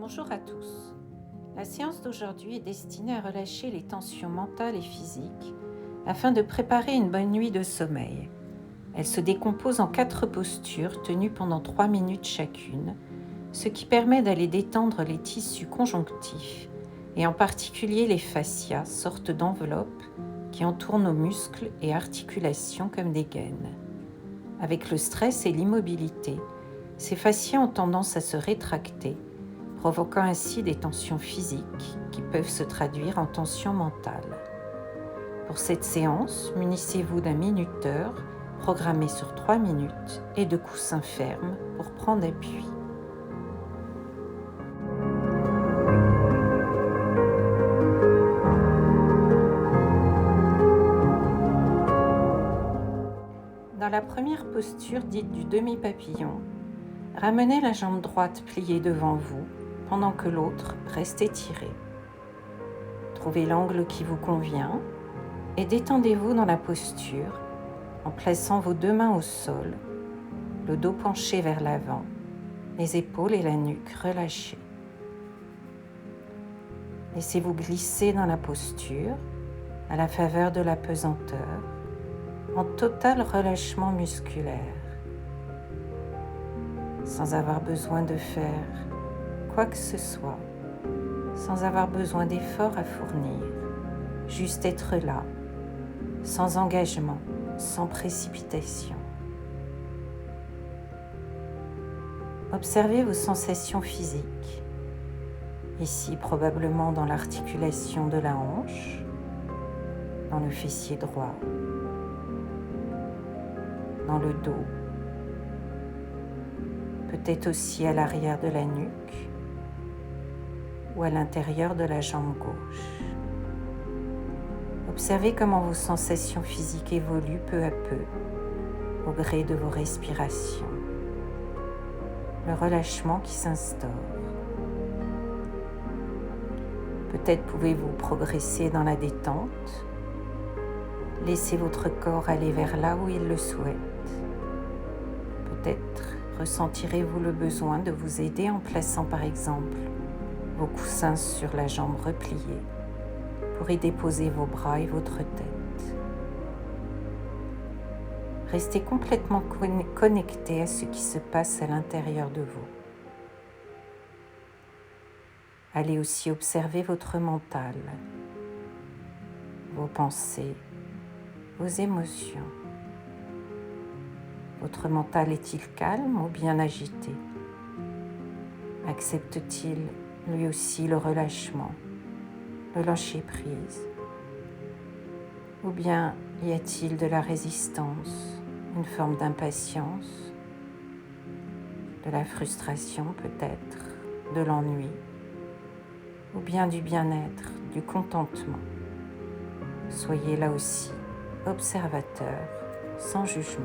Bonjour à tous. La séance d'aujourd'hui est destinée à relâcher les tensions mentales et physiques afin de préparer une bonne nuit de sommeil. Elle se décompose en 4 postures tenues pendant 3 minutes chacune, ce qui permet d'aller détendre les tissus conjonctifs et en particulier les fascias, sortes d'enveloppes qui entourent nos muscles et articulations comme des gaines. Avec le stress et l'immobilité, ces fascias ont tendance à se rétracter, provoquant ainsi des tensions physiques qui peuvent se traduire en tensions mentales. Pour cette séance, munissez-vous d'un minuteur programmé sur 3 minutes et de coussins fermes pour prendre appui. Dans la première posture dite du demi-papillon, ramenez la jambe droite pliée devant vous pendant que l'autre reste étirée. Trouvez l'angle qui vous convient et détendez-vous dans la posture en plaçant vos 2 mains au sol, le dos penché vers l'avant, les épaules et la nuque relâchées. Laissez-vous glisser dans la posture à la faveur de la pesanteur, en total relâchement musculaire, sans avoir besoin de faire quoi que ce soit, sans avoir besoin d'efforts à fournir, juste être là, sans engagement, sans précipitation. Observez vos sensations physiques, ici probablement dans l'articulation de la hanche, dans le fessier droit, dans le dos, peut-être aussi à l'arrière de la nuque ou à l'intérieur de la jambe gauche. Observez comment vos sensations physiques évoluent peu à peu au gré de vos respirations, le relâchement qui s'instaure. Peut-être pouvez-vous progresser dans la détente, laissez votre corps aller vers là où il le souhaite. Peut-être ressentirez-vous le besoin de vous aider en plaçant par exemple vos coussins sur la jambe repliée pour y déposer vos bras et votre tête. Restez complètement connecté à ce qui se passe à l'intérieur de vous. Allez aussi observer votre mental, vos pensées, vos émotions. Votre mental est-il calme ou bien agité? Accepte-t-il lui aussi le relâchement, le lâcher-prise? Ou bien y a-t-il de la résistance, une forme d'impatience, de la frustration peut-être, de l'ennui, ou bien du bien-être, du contentement? Soyez là aussi observateur, sans jugement.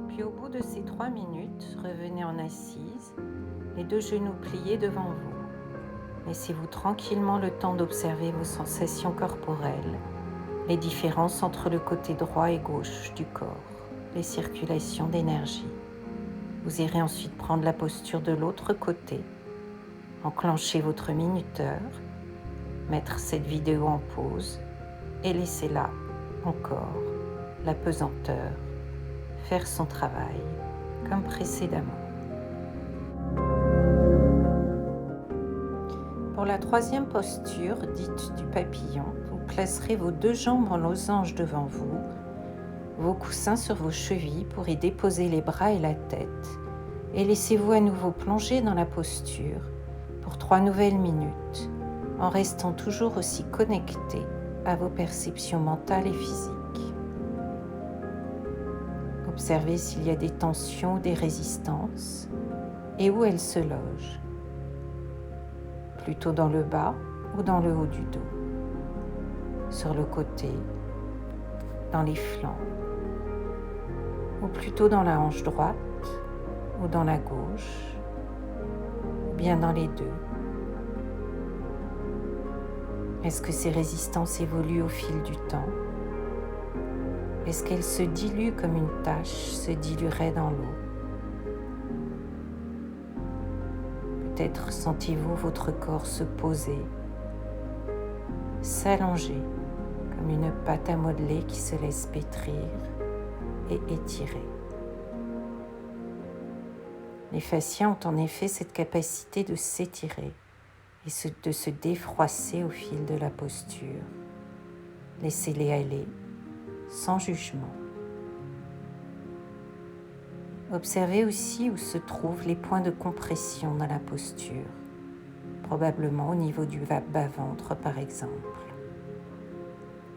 Puis au bout de ces 3 minutes, revenez en assise, les 2 genoux pliés devant vous. Laissez-vous tranquillement le temps d'observer vos sensations corporelles, les différences entre le côté droit et gauche du corps, les circulations d'énergie. Vous irez ensuite prendre la posture de l'autre côté, enclencher votre minuteur, mettre cette vidéo en pause et laisser là encore la pesanteur faire son travail comme précédemment. Pour la 3e posture, dite du papillon, vous placerez vos 2 jambes en losange devant vous, vos coussins sur vos chevilles pour y déposer les bras et la tête, et laissez-vous à nouveau plonger dans la posture pour 3 nouvelles minutes, en restant toujours aussi connecté à vos perceptions mentales et physiques. Observez s'il y a des tensions ou des résistances et où elles se logent. Plutôt dans le bas ou dans le haut du dos, sur le côté, dans les flancs, ou plutôt dans la hanche droite ou dans la gauche, ou bien dans les deux? Est-ce que ces résistances évoluent au fil du temps? Est-ce qu'elles se diluent comme une tache se diluerait dans l'eau? Peut-être sentez-vous votre corps se poser, s'allonger comme une pâte à modeler qui se laisse pétrir et étirer. Les fascias ont en effet cette capacité de s'étirer et de se défroisser au fil de la posture. Laissez-les aller sans jugement. Observez aussi où se trouvent les points de compression dans la posture, probablement au niveau du bas-ventre par exemple.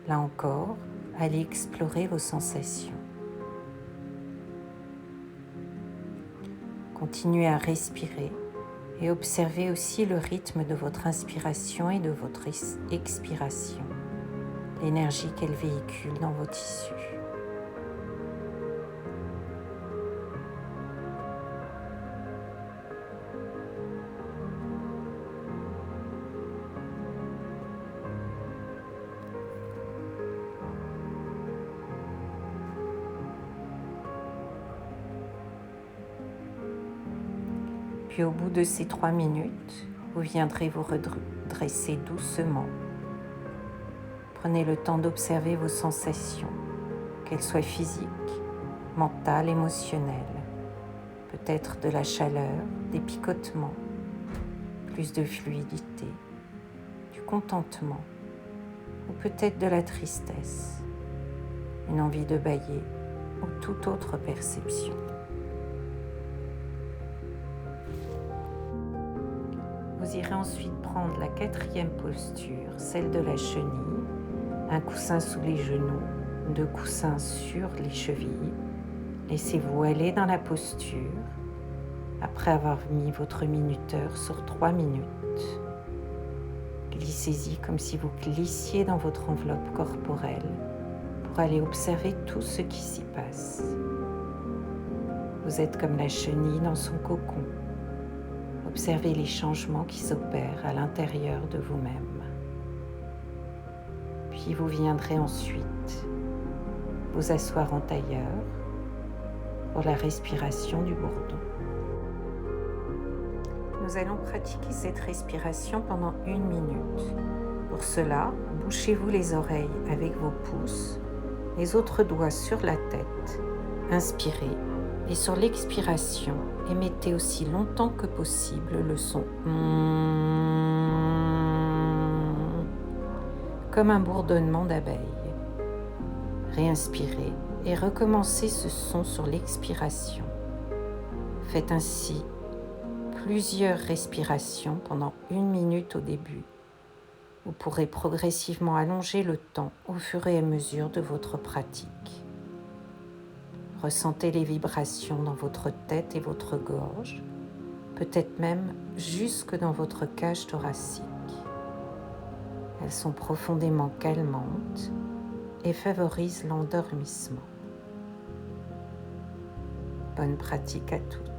Là encore, allez explorer vos sensations. Continuez à respirer et observez aussi le rythme de votre inspiration et de votre expiration, l'énergie qu'elle véhicule dans vos tissus. Puis au bout de ces 3 minutes, vous viendrez vous redresser doucement. Prenez le temps d'observer vos sensations, qu'elles soient physiques, mentales, émotionnelles. Peut-être de la chaleur, des picotements, plus de fluidité, du contentement, ou peut-être de la tristesse, une envie de bâiller ou toute autre perception. Vous irez ensuite prendre la 4e posture, celle de la chenille, un coussin sous les genoux, 2 coussins sur les chevilles. Laissez-vous aller dans la posture après avoir mis votre minuteur sur 3 minutes. Glissez-y comme si vous glissiez dans votre enveloppe corporelle pour aller observer tout ce qui s'y passe. Vous êtes comme la chenille dans son cocon. Observez les changements qui s'opèrent à l'intérieur de vous-même. Puis vous viendrez ensuite vous asseoir en tailleur pour la respiration du bourdon. Nous allons pratiquer cette respiration pendant 1 minute. Pour cela, bouchez-vous les oreilles avec vos pouces, les autres doigts sur la tête. Inspirez et sur l'expiration, émettez aussi longtemps que possible le son comme un bourdonnement d'abeilles. Réinspirez et recommencez ce son sur l'expiration. Faites ainsi plusieurs respirations pendant 1 minute au début. Vous pourrez progressivement allonger le temps au fur et à mesure de votre pratique. Ressentez les vibrations dans votre tête et votre gorge, peut-être même jusque dans votre cage thoracique. Elles sont profondément calmantes et favorisent l'endormissement. Bonne pratique à toutes.